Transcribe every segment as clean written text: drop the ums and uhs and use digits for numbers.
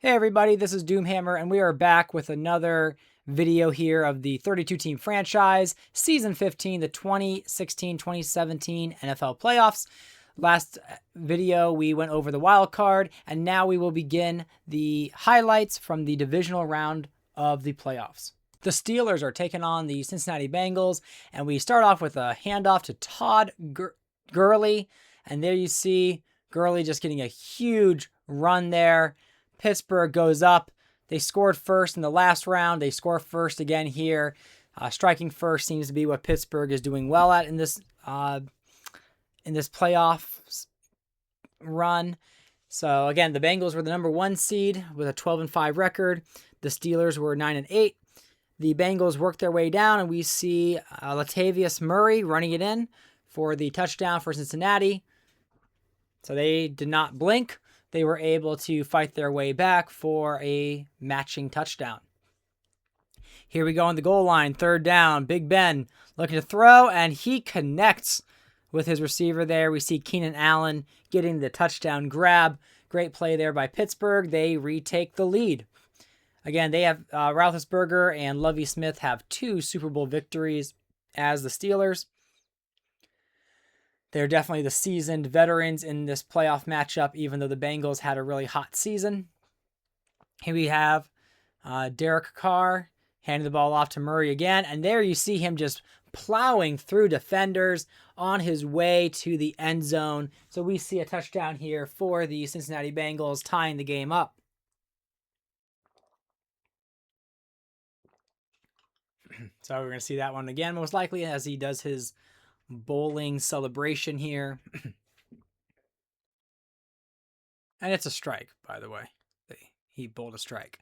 Hey everybody, this is Doomhammer, and we are back with another video here of the 32-team franchise, Season 15, the 2016-2017 NFL Playoffs. Last video, we went over the wild card, and now we will begin the highlights from the divisional round of the playoffs. The Steelers are taking on the Cincinnati Bengals, and we start off with a handoff to Todd Gurley, and there you see Gurley just getting a huge run there. Pittsburgh goes up. They scored first in the last round. They score first again here. Striking first seems to be what Pittsburgh is doing well at in this playoff run. So again, the Bengals were the number 1 seed with a 12-5 record. The Steelers were 9-8. The Bengals worked their way down, and we see Latavius Murray running it in for the touchdown for Cincinnati. So they did not blink. They were able to fight their way back for a matching touchdown. Here we go on the goal line, third down. Big Ben looking to throw, and he connects with his receiver there. We see Keenan Allen getting the touchdown grab. Great play there by Pittsburgh. They retake the lead. Again, they have Roethlisberger and Lovie Smith have 2 Super Bowl victories as the Steelers. They're definitely the seasoned veterans in this playoff matchup, even though the Bengals had a really hot season. Here we have Derek Carr handing the ball off to Murray again. And there you see him just plowing through defenders on his way to the end zone. So we see a touchdown here for the Cincinnati Bengals, tying the game up. So we're going to see that one again, most likely, as he does his bowling celebration here. And it's a strike, by the way. He bowled a strike.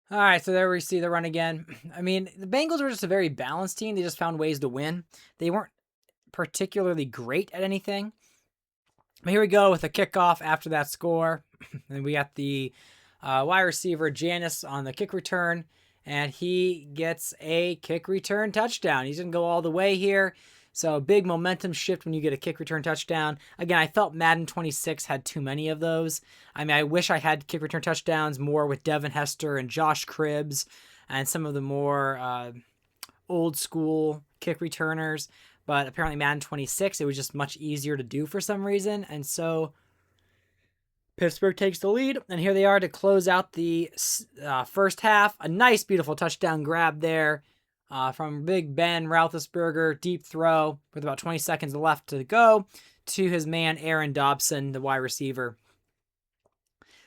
All right, so there we see the run again. I mean, the Bengals were just a very balanced team. They just found ways to win. They weren't particularly great at anything. But here we go with a kickoff after that score. And we got the wide receiver, Janis, on the kick return. And he gets a kick return touchdown. He's going to go all the way here. So big momentum shift when you get a kick return touchdown. Again, I felt Madden 26 had too many of those. I mean, I wish I had kick return touchdowns more with Devin Hester and Josh Cribbs and some of the more old school kick returners. But apparently Madden 26, it was just much easier to do for some reason. And so Pittsburgh takes the lead, and here they are to close out the first half. A nice, beautiful touchdown grab there from Big Ben Roethlisberger, deep throw with about 20 seconds left to go to his man Aaron Dobson, the wide receiver.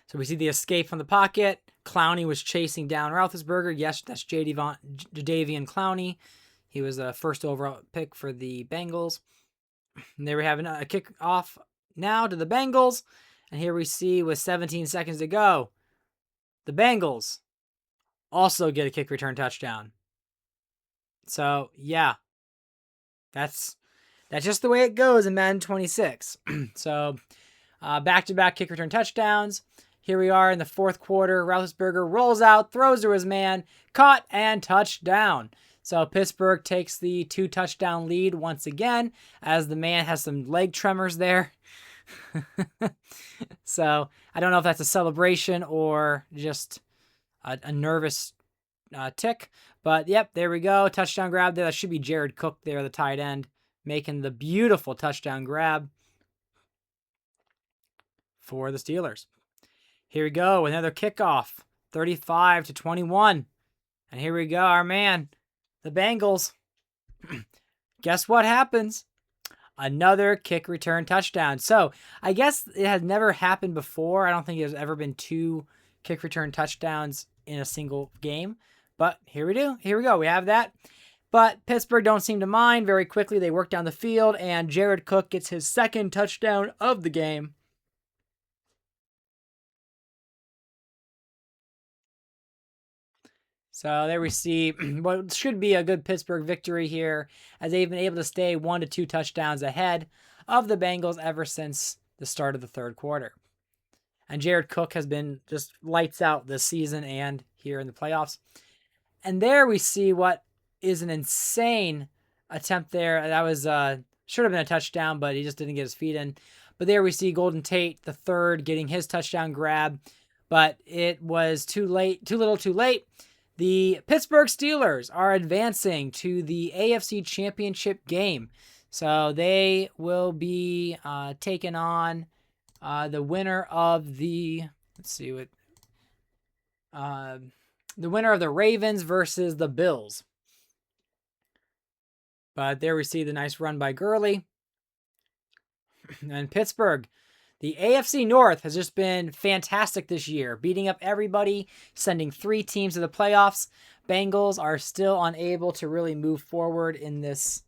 So we see the escape from the pocket. Clowney was chasing down Roethlisberger. Yes, that's Jadeveon Clowney. He was a first overall pick for the Bengals. And they were having a kick off now to the Bengals. And here we see with 17 seconds to go, the Bengals also get a kick return touchdown. So, yeah, that's just the way it goes in Madden 26. So, back-to-back kick return touchdowns. Here we are in the fourth quarter. Roethlisberger rolls out, throws to his man, caught, and touchdown. So Pittsburgh takes the 2-touchdown lead once again, as the man has some leg tremors there. So I don't know if that's a celebration or just a nervous tick, but yep, there we go. Touchdown grab there. That should be Jared Cook there, the tight end, making the beautiful touchdown grab for the Steelers. Here we go, another kickoff, 35-21. And here we go, our man, the Bengals. Guess what happens? Another kick return touchdown. So I guess it has never happened before. I don't think there's ever been 2 kick return touchdowns in a single game. But here we do. Here we go. We have that. But Pittsburgh don't seem to mind. Very quickly, they work down the field, and Jared Cook gets his 2nd touchdown of the game. So there we see what should be a good Pittsburgh victory here, as they've been able to stay 1 to 2 touchdowns ahead of the Bengals ever since the start of the third quarter. And Jared Cook has been just lights out this season and here in the playoffs. And there we see what is an insane attempt there. That was should have been a touchdown, but he just didn't get his feet in. But there we see Golden Tate, the third, getting his touchdown grab. But it was too late, too little, too late. The Pittsburgh Steelers are advancing to the AFC Championship game. So they will be taking on the winner of the, the winner of the Ravens versus the Bills. But there we see the nice run by Gurley. And Pittsburgh, the AFC North has just been fantastic this year, beating up everybody, sending 3 teams to the playoffs. Bengals are still unable to really move forward in this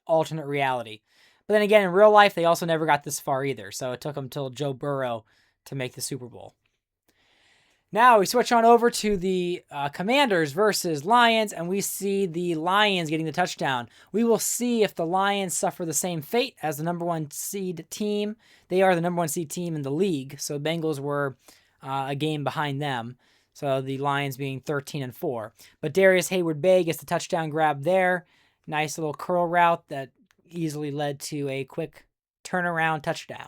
alternate reality. But then again, in real life, they also never got this far either. So it took them till Joe Burrow to make the Super Bowl. Now we switch on over to the Commanders versus Lions, and we see the Lions getting the touchdown. We will see if the Lions suffer the same fate as the number 1 seed team. They are the number 1 seed team in the league, so Bengals were a game behind them. So the Lions being 13-4. But Darius Hayward-Bay gets the touchdown grab there. Nice little curl route that easily led to a quick turnaround touchdown.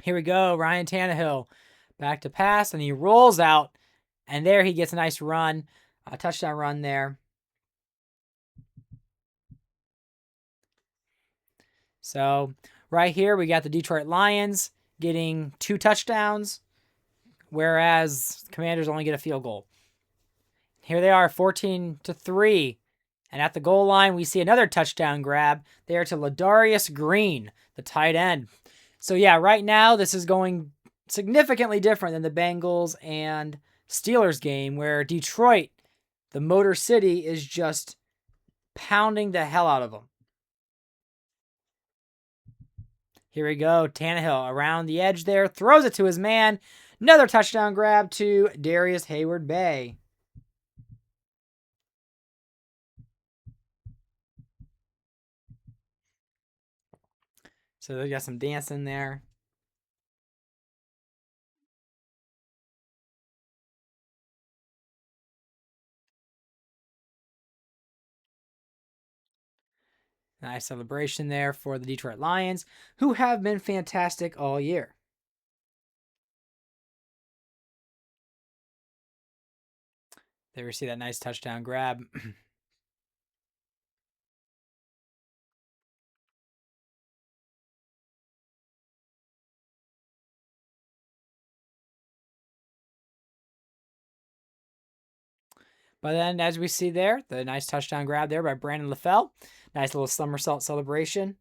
Here we go, Ryan Tannehill back to pass, and he rolls out, and there he gets a nice run, a touchdown run there. So right here we got the Detroit Lions getting 2 touchdowns, whereas Commanders only get a field goal. Here they are, 14-3. And at the goal line, we see another touchdown grab there to Ladarius Green, the tight end. So yeah, right now this is going significantly different than the Bengals and Steelers game, where Detroit, the Motor City, is just pounding the hell out of them. Here we go. Tannehill around the edge there, throws it to his man. Another touchdown grab to Darius Hayward-Bay. So they got some dancing there. Nice celebration there for the Detroit Lions, who have been fantastic all year. There we see that nice touchdown grab. But then, as we see there, the nice touchdown grab there by Brandon LaFell. Nice little somersault celebration.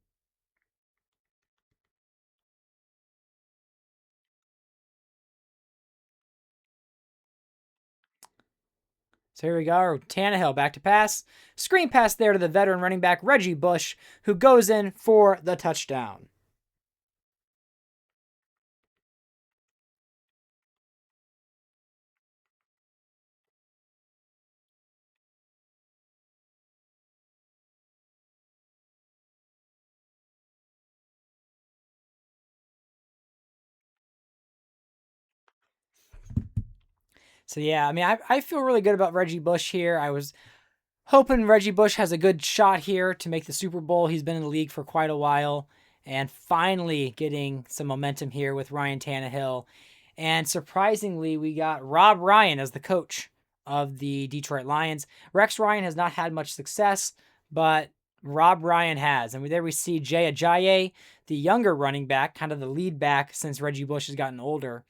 So here we go. Tannehill back to pass. Screen pass there to the veteran running back, Reggie Bush, who goes in for the touchdown. So yeah, I mean, I feel really good about Reggie Bush here. I was hoping Reggie Bush has a good shot here to make the Super Bowl. He's been in the league for quite a while, and finally getting some momentum here with Ryan Tannehill. And surprisingly, we got Rob Ryan as the coach of the Detroit Lions. Rex Ryan has not had much success, but Rob Ryan has. And there we see Jay Ajayi, the younger running back, kind of the lead back since Reggie Bush has gotten older.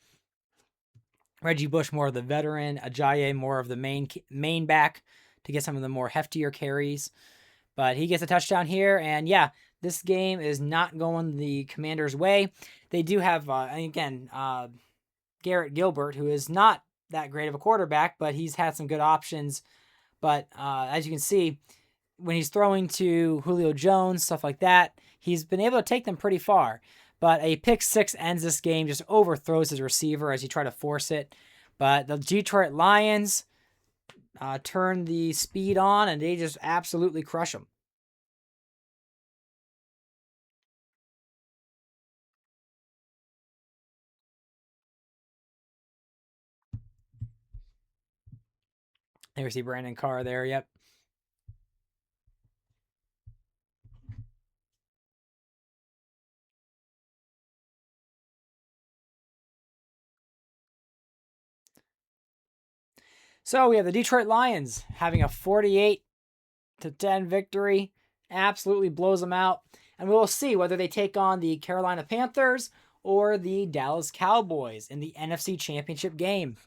Reggie Bush more of the veteran, Ajayi more of the main back to get some of the more heftier carries. But he gets a touchdown here, and yeah, this game is not going the Commanders' way. They do have, Garrett Gilbert, who is not that great of a quarterback, but he's had some good options. But as you can see, when he's throwing to Julio Jones, stuff like that, he's been able to take them pretty far. But a pick six ends this game, just overthrows his receiver as he tried to force it. But the Detroit Lions turn the speed on, and they just absolutely crush them. Here we see Brandon Carr there. Yep. So we have the Detroit Lions having a 48-10 victory. Absolutely blows them out. And we will see whether they take on the Carolina Panthers or the Dallas Cowboys in the NFC Championship game.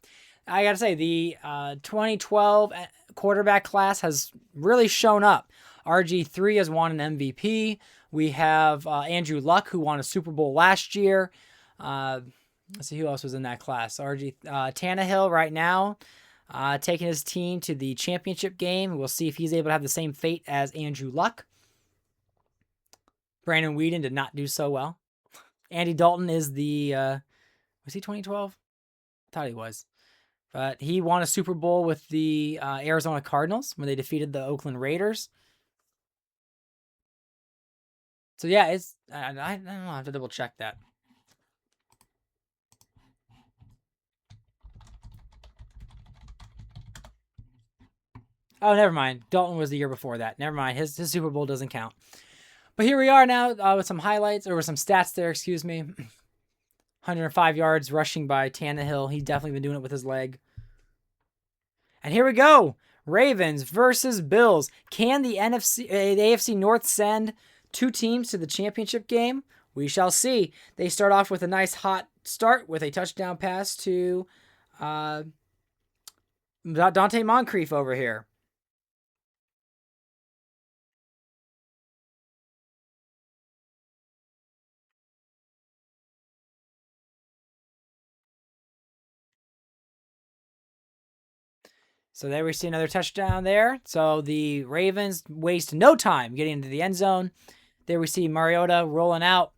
I gotta say, the 2012 quarterback class has really shown up. RG3 has won an MVP. We have Andrew Luck, who won a Super Bowl last year. Let's see who else was in that class. Tannehill right now, taking his team to the championship game. We'll see if he's able to have the same fate as Andrew Luck. Brandon Weeden did not do so well. Andy Dalton is the, was he 2012? I thought he was. But he won a Super Bowl with the Arizona Cardinals when they defeated the Oakland Raiders. So yeah, it's I don't know. I have to double check that. Oh, never mind. Dalton was the year before that. Never mind. His Super Bowl doesn't count. But here we are now with some highlights, or with some stats there, excuse me. 105 yards rushing by Tannehill. He's definitely been doing it with his leg. And here we go. Ravens versus Bills. Can the AFC North send two teams to the championship game? We shall see. They start off with a nice hot start with a touchdown pass to Dante Moncrief over here. So there we see another touchdown there. So the Ravens waste no time getting into the end zone. There we see Mariota rolling out,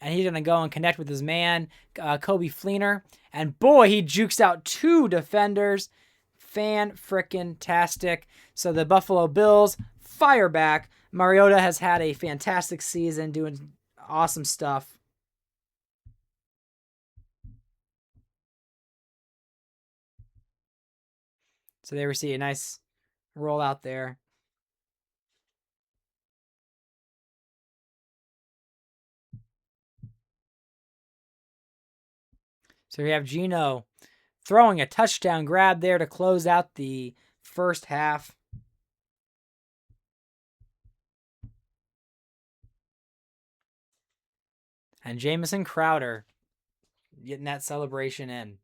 and he's going to go and connect with his man, Kobe Fleener. And boy, he jukes out two defenders. Fan-frickin-tastic. So the Buffalo Bills fire back. Mariota has had a fantastic season doing awesome stuff. So there we see a nice roll out there. So we have Geno throwing a touchdown grab there to close out the first half. And Jamison Crowder getting that celebration in.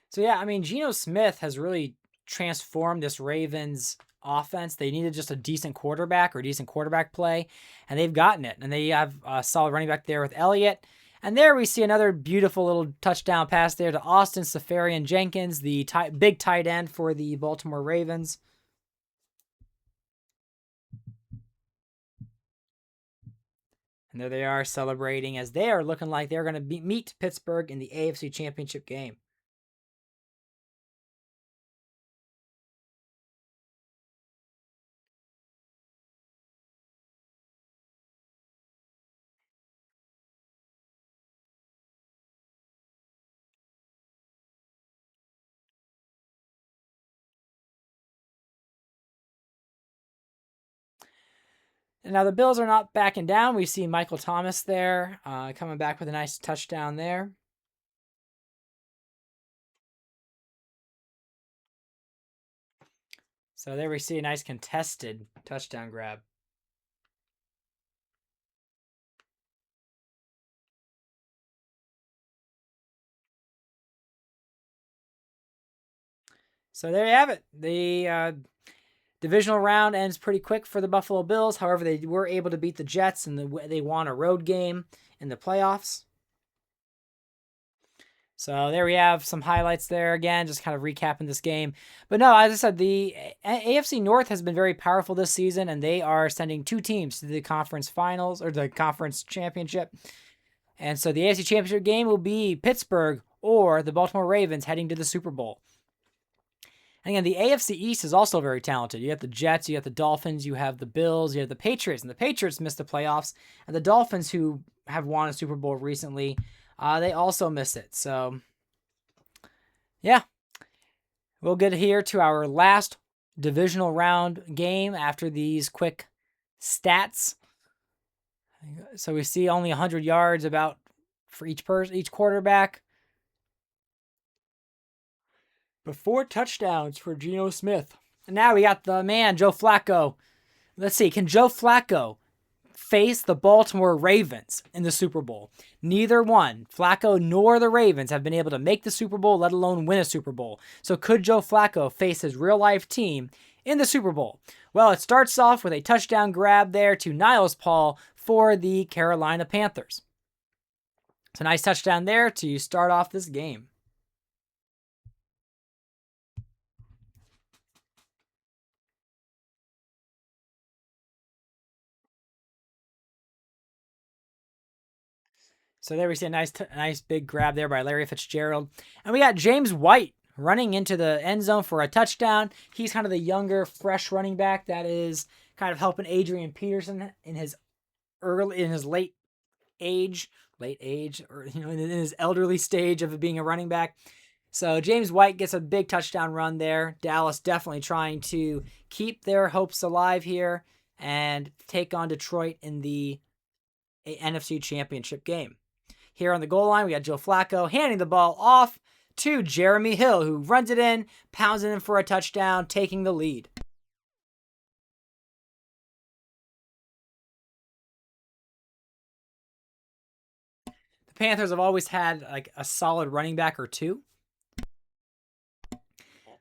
So yeah, I mean, Geno Smith has really transformed this Ravens offense. They needed just a decent quarterback or decent quarterback play, and they've gotten it. And they have a solid running back there with Elliott. And there we see another beautiful little touchdown pass there to Austin Seferian-Jenkins, the big tight end for the Baltimore Ravens. And there they are celebrating as they are looking like they're going to meet Pittsburgh in the AFC Championship game. And now the Bills are not backing down. We see Michael Thomas there coming back with a nice touchdown there. So there we see a nice contested touchdown grab. So there you have it. The divisional round ends pretty quick for the Buffalo Bills. However, they were able to beat the Jets and they won a road game in the playoffs. So there we have some highlights there again, just kind of recapping this game. But no, as I said, the AFC North has been very powerful this season, and they are sending two teams to the conference finals or the conference championship. And so the AFC Championship game will be Pittsburgh or the Baltimore Ravens heading to the Super Bowl. And again, the AFC East is also very talented. You have the Jets, you have the Dolphins, you have the Bills, you have the Patriots, and the Patriots missed the playoffs, and the Dolphins, who have won a Super Bowl recently, they also miss it. So, yeah, we'll get here to our last divisional round game after these quick stats. So we see only 100 yards about for each quarterback, but 4 touchdowns for Geno Smith. And now we got the man, Joe Flacco. Let's see, can Joe Flacco face the Baltimore Ravens in the Super Bowl? Neither one, Flacco nor the Ravens, have been able to make the Super Bowl, let alone win a Super Bowl. So could Joe Flacco face his real-life team in the Super Bowl? Well, it starts off with a touchdown grab there to Niles Paul for the Carolina Panthers. It's a nice touchdown there to start off this game. So there we see a nice big grab there by Larry Fitzgerald. And we got James White running into the end zone for a touchdown. He's kind of the younger, fresh running back that is kind of helping Adrian Peterson in his late age, or in his elderly stage of being a running back. So James White gets a big touchdown run there. Dallas definitely trying to keep their hopes alive here and take on Detroit in the NFC Championship game. Here on the goal line, we got Joe Flacco handing the ball off to Jeremy Hill, who runs it in, pounds it in for a touchdown, taking the lead. The Panthers have always had like a solid running back or two.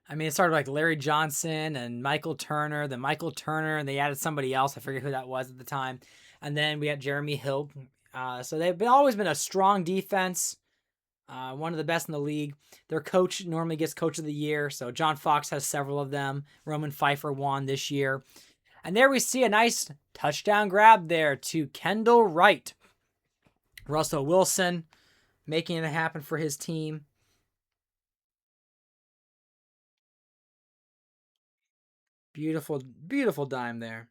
I mean, it started like Larry Johnson and Michael Turner, and they added somebody else. I forget who that was at the time. And then we got Jeremy Hill. So they've always been a strong defense, one of the best in the league. Their coach normally gets Coach of the Year, so John Fox has several of them. Roman Pfeiffer won this year. And there we see a nice touchdown grab there to Kendall Wright. Russell Wilson making it happen for his team. Beautiful, beautiful dime there.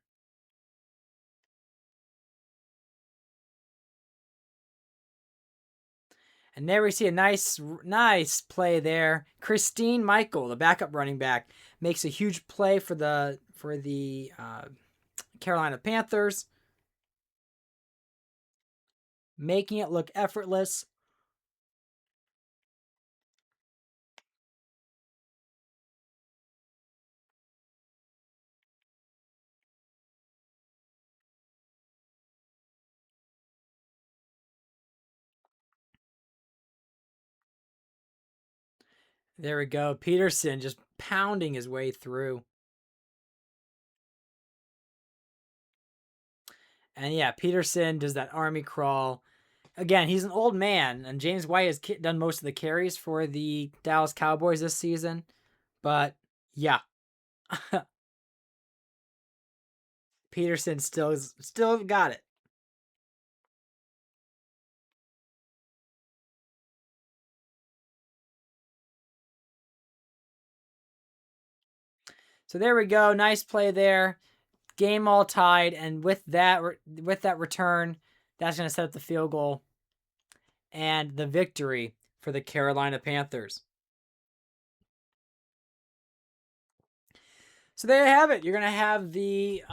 And there we see a nice play there. Christine Michael, the backup running back, makes a huge play for the Carolina Panthers, making it look effortless. There we go. Peterson just pounding his way through. And yeah, Peterson does that army crawl. Again, he's an old man, and James White has done most of the carries for the Dallas Cowboys this season. But yeah, Peterson still got it. So there we go. Nice play there. Game all tied, and with that return, that's going to set up the field goal and the victory for the Carolina Panthers. So there you have it. You're going to have the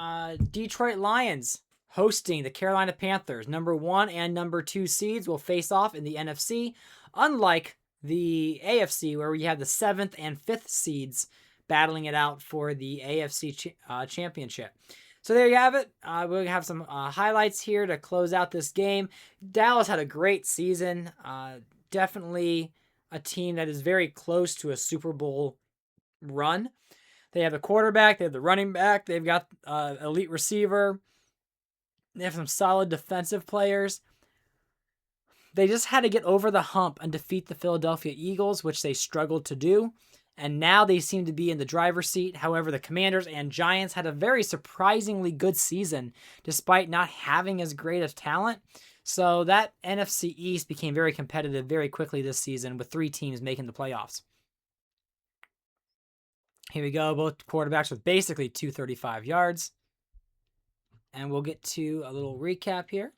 Detroit Lions hosting the Carolina Panthers. Number 1 and number 2 seeds will face off in the NFC, unlike the AFC, where we have the 7th and 5th seeds battling it out for the AFC championship. So there you have it. We'll have some highlights here to close out this game. Dallas had a great season. Definitely a team that is very close to a Super Bowl run. They have a quarterback. They have the running back. They've got elite receiver. They have some solid defensive players. They just had to get over the hump and defeat the Philadelphia Eagles, which they struggled to do. And now they seem to be in the driver's seat. However, the Commanders and Giants had a very surprisingly good season, despite not having as great of talent. So that NFC East became very competitive very quickly this season, with 3 teams making the playoffs. Here we go, both quarterbacks with basically 235 yards. And we'll get to a little recap here.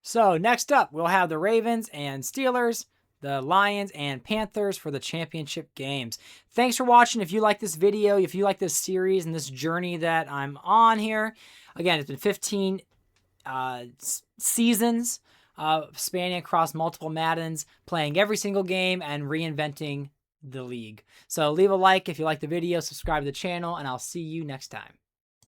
So next up, we'll have the Ravens and Steelers, the Lions and Panthers for the championship games. Thanks for watching. If you like this video, if you like this series and this journey that I'm on here, again, it's been 15 seasons spanning across multiple Maddens, playing every single game and reinventing the league. So leave a like if you like the video, subscribe to the channel, and I'll see you next time.